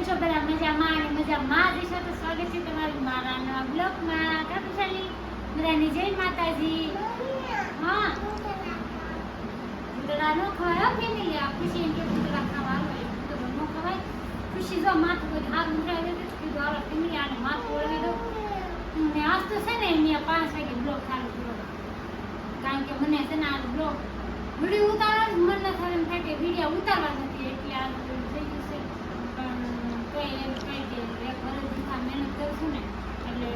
છો બધા મજામાં અને મજામાં જ છો? તો સ્વાગત છે તમારું મારા નવા બ્લોગમાં. કાપુશાલી બધાની જય માતાજી. હા ઉતરા નો ખવાય ફેમિલી. આ ખુશી એમ કે ઉતરા ખાવાનું હોય તો નો ખવાય. ખુશી જો માથું કોઈ હાથ ઉઠાવી દે તો કીધું હાલો ફેમિલી આને માથું ઓળવી દો. ને આજ તો છે ને એમની 5 વાગે બ્લોગ ચાલુ કર્યો, કારણ કે મને છે ને આ બ્લોગ વિડીયો ઉતારવાનું મન ન થાય, એમ થાય કે વિડીયો ઉતારવા નથી, એટલે આ થઈ ગયું છે. પણ કોઈ એમ કહે કે એક વર્ષ મહેનત કરશું ને એટલે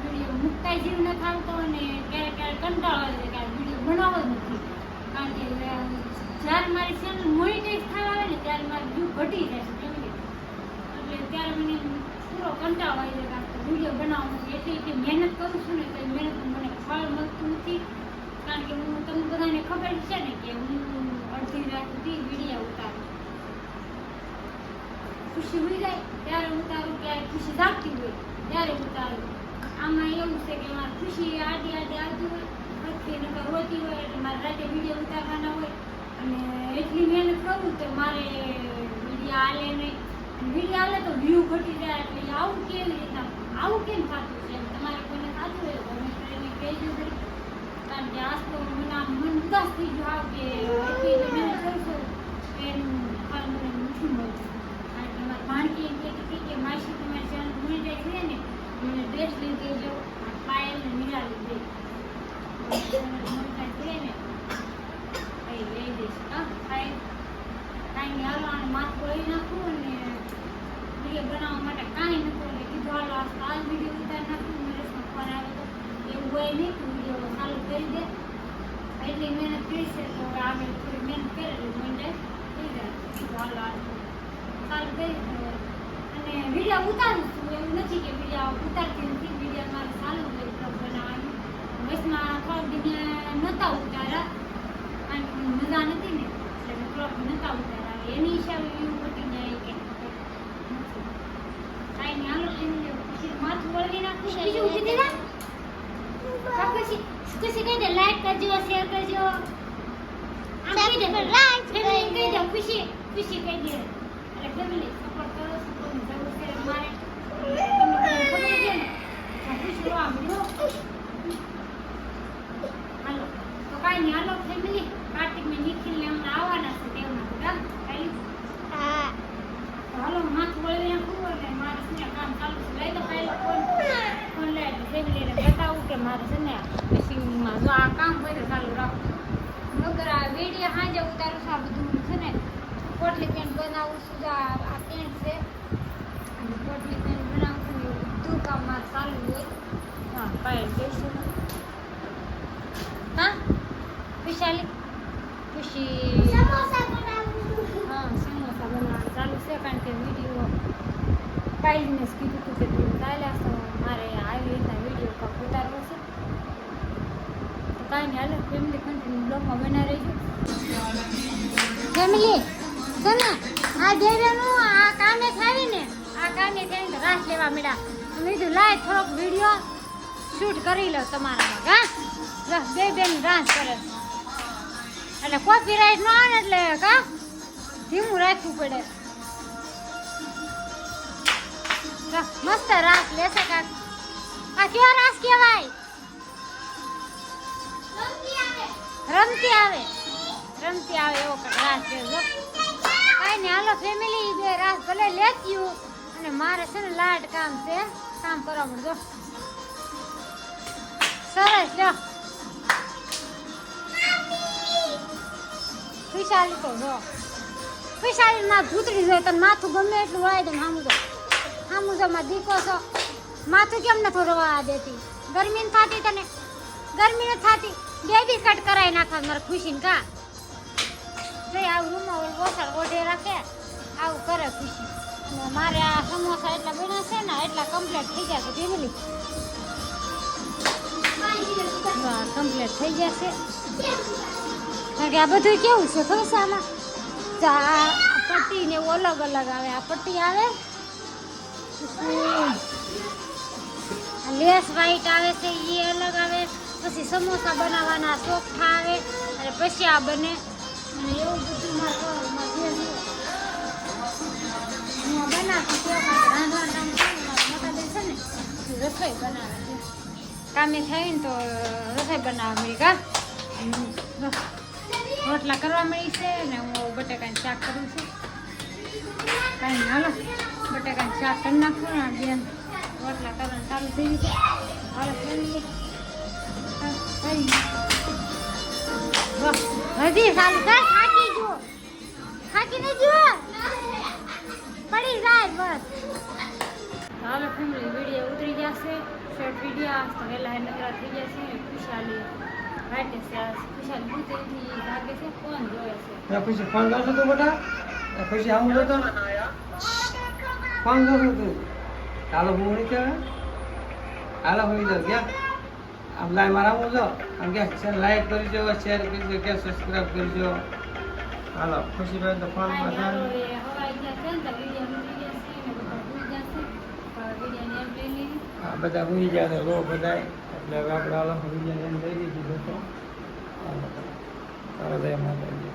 વિડીયો મૂકતા જીવ ન થાવતો, અને ક્યારેક ક્યારેક કંટાળો આવે કે આ વિડીયો બનાવવો જ નથી, કારણ કે જ્યારે મારી ચેનલ મોનિટાઈઝ થવા આવે ને ત્યારે મારી વ્યૂ ઘટી જાય છે ફેમિલી. એટલે ત્યારે મને પૂરો કંટાળો આવી જાય કે વિડીયો બનાવવો નથી. એટલી મહેનત કરું છું ને તો મહેનત મને ફળ મળતું નથી, કારણ કે હું તમને બધાને ખબર છે ને કે હું અડધી રાત સુધી વિડીયો ઉતારું. ખુશી હોઈ જાય ત્યારે ઉતારું, ક્યારે ખુશી જાગતી હોય ત્યારે ઉતારું. આમાં એવું છે કે મારે ખુશી આડી આવતી હોય, વચ્ચે નકર રોતી હોય, એટલે મારે રાતે વિડીયો ઉતારવાના હોય, અને એટલી મહેનત કરું તો મારે વિડીયો આલે નહીં. વિડીયો આલે તો વ્યૂ ઘટી જાય. એટલે આવું કેવી રીતના, આવું કેમ થતું છે? તમારે કોઈને થતું હોય તો કોમેન્ટ કરીને કહેજો ભાઈ, કારણ કે આજ તો મન ઉદાસ થઈ ગયું કે એટલી મહેનત કરશો એનું ફળ મને નથી મળતું. કારણ કે મારી ભાણકી એમ કહેતી હતી કે માસી તમારી ચેનલ મોનિટાઈઝ છે ને મને ડ્રેસ લઈ દેજો, પાયલ ને મીરા લઈ દે, મોનિટાઈઝ છે ને કઈ લઈ દઈશ. હા પાયલ કાંઈ નહીં, હાલો આને માથું વળી નાખું અને વિડીયો બનાવવા માટે કાંઈ નતું, એટલે કીધું હાલો આ વિડીયો ઉતારી નાખું. નરેશનો ફોન આવ્યો હતો, એવું હોય નહીં કે વિડીયો ચાલુ કરી દે. એટલી મહેનત કરી છે તો આગળ થોડી મહેનત કરે એટલે મોનિટાઈઝ થઈ જાય. કીધું હાલો આ ચાલુ કરી અને વિડીયો ઉતારું છું. એવું નથી કે વિડીયો ઉતારતી નથી, વિડીયો મારે ચાલુ હોય બ્લોગ બનાવવાનું. વચમાં થોડાક દિન નહોતા ઉતાર્યા, કારણ કે મજા નથી ને એટલે બ્લોગ નહોતા ઉતાર્યા. એની હિસાબે વ્યૂ ઘટી જાય કે કાંઈ નહીં. હાલો એમને પછી માથું વળવી નાખું. બીજું ઉઠી દે ના ખુશી કહી દે લાઈક કરજો, શેર કરજો, આમ કહી દે ફેમિલી કહી દે. ખુશી કહી દે એટલે ફેમિલી સપોર્ટ કરો. સપોર્ટની જરૂર છે અમારે, તમને ખબર છે ને. ખુશી આમ જો હાલો તો કાંઈ નહીં. હાલો ફેમિલી કાર્તિક ને નિખિલ ને અમને આવવાના છે તેવના બધા કાંઈ હાલો માથું વળવી નાખું એટલે મારે છે ને કામ ચાલુ છે. લઈ તો પહેલો ફોન લઈ ફેમિલીને બતાવું કે મારે છે ને મશીનમાં જો આ કામ કરે ચાલુ રાખું. મગર આ વિડીયો સાંજે ઉતારું છું. આ બધું છે ને પોટલી પેન્ટ બનાવું છું. આ પેન્ટ છે અને પોટલી પેન્ટ બનાવું છું. એવું બધું કામ મારે ચાલુ હોય. હા પાયલ કહીશું હા વિશાલી ખુશી હા સમોસા બનાવવાનું ચાલુ છે, કારણ કે વિડીયો પાયલને કીધું હતું કે તું ચાલ્યા છો મારે આવી રીતના વિડીયો કાંક ઉતારવો છે. તો કાંઈ નહીં હાલો ફેમિલી કન્ટિન્યુ બ્લોગમાં બના રહીશું. ફેમિલી છે ને આ દેવેનું આ કામે થાવીને રાસ લેવા મળ્યા. મેં કીધું લાય થોડોક વિડીયો શૂટ કરી લો તમારામાં. હા બે બેન રાસ કરે એટલે કોપીરાઈટ ન આવે એટલે કા ધીમું રાખવું પડે. મસ્ત રાસ લેશે કાક. આ કયો રાસ કહેવાય? રમતી આવે એવો કાક રાસ છે. કાંઈ નહીં હાલો ફેમિલી બે રાસ ભલે લેત્યું, અને મારે છે ને લાડ કામ છે, કામ કરવા મળજો સરસ. લ્યો વિશાલી તો જો વિશાલી માં ભૂતરી જોઈએ તને માથું ગમે એટલું વળાય દે. હામું જો માં દીકો છો, માથું કેમ નથી રવા દેતી? ગરમી ન થતી તને? ગરમી ન થતી? બેબી કટ કરાવી નાખવા મારે ખુશીને કા લઈ આવું રૂમમાં ઓછળ ઓઢે રાખે આવું કરે ખુશી. અને મારે આ સમોસા એટલા બન્યા છે ને એટલા કમ્પ્લીટ થઈ ગયા છે ફેમિલી. કમ્પ્લીટ થઈ ગયા છે, કારણ કે આ બધું કેવું છે ખબર છે? આમાં આ પટ્ટી ને એવું અલગ અલગ આવે. આ પટ્ટી આવે, લેસ વ્હાઈટ આવે છે એ અલગ આવે, પછી સમોસા બનાવવાના ચોખ્ઠા આવે, અને પછી આ બને. અને એવું બધું મારે બનાવે રાખું છું કારણ કે રાંધવાનું કામ છે ને, મારા મોટા બેન છે ને એ રસોઈ બનાવે છે. કામે થાય ને તો રસોઈ બનાવવા મળી કા રોટલા કરવા મળી છે ને હું બટાકાનું શાક કરું છું. કાંઈ નહીં હાલો બટાકાનું શાક કરી નાખું ને બેન રોટલા કરવાનું ચાલુ થઈ ગયું છે. હાલો ફેમિલી હજી ચાલુ થાય થાકી જો થાકી નહીં જો પડી જાય બસ. હાલો ફેમિલી વિડીયો ઉતરી જશે શોર્ટ વિડીયો આજ તો વહેલા નકરા થઈ જશે. ખુશાલી વાટે છે ખુશાલી ભૂતેથી ભાગે છે ફોન જોવે છે. ખુશી ફોન કરશો તું બેટા ખુશી આવું જોતો ફોન કરશો તું ચાલો હું નહીં કહેવાય હાલો હોઈ જાવ ક્યાં આમ લાઈ મારા હું જો આમ ક્યાં લાઈક કરજો શેર કરજો કે સબસ્ક્રાઈબ કરજો. હાલો ખુશી ભાઈ તો ફોન માં હાલો એ હવાઈ જશે ને તો વિડીયો ઉતરી જશે ને બધા ભૂલી જશે વિડીયોને એમ લઈ લીધી. બધા ભૂલી જાય રો બધા એટલે હવે આપણે હાલો વિડીયો એમ લઈ લીધી તો ચાલો જય માતાજી.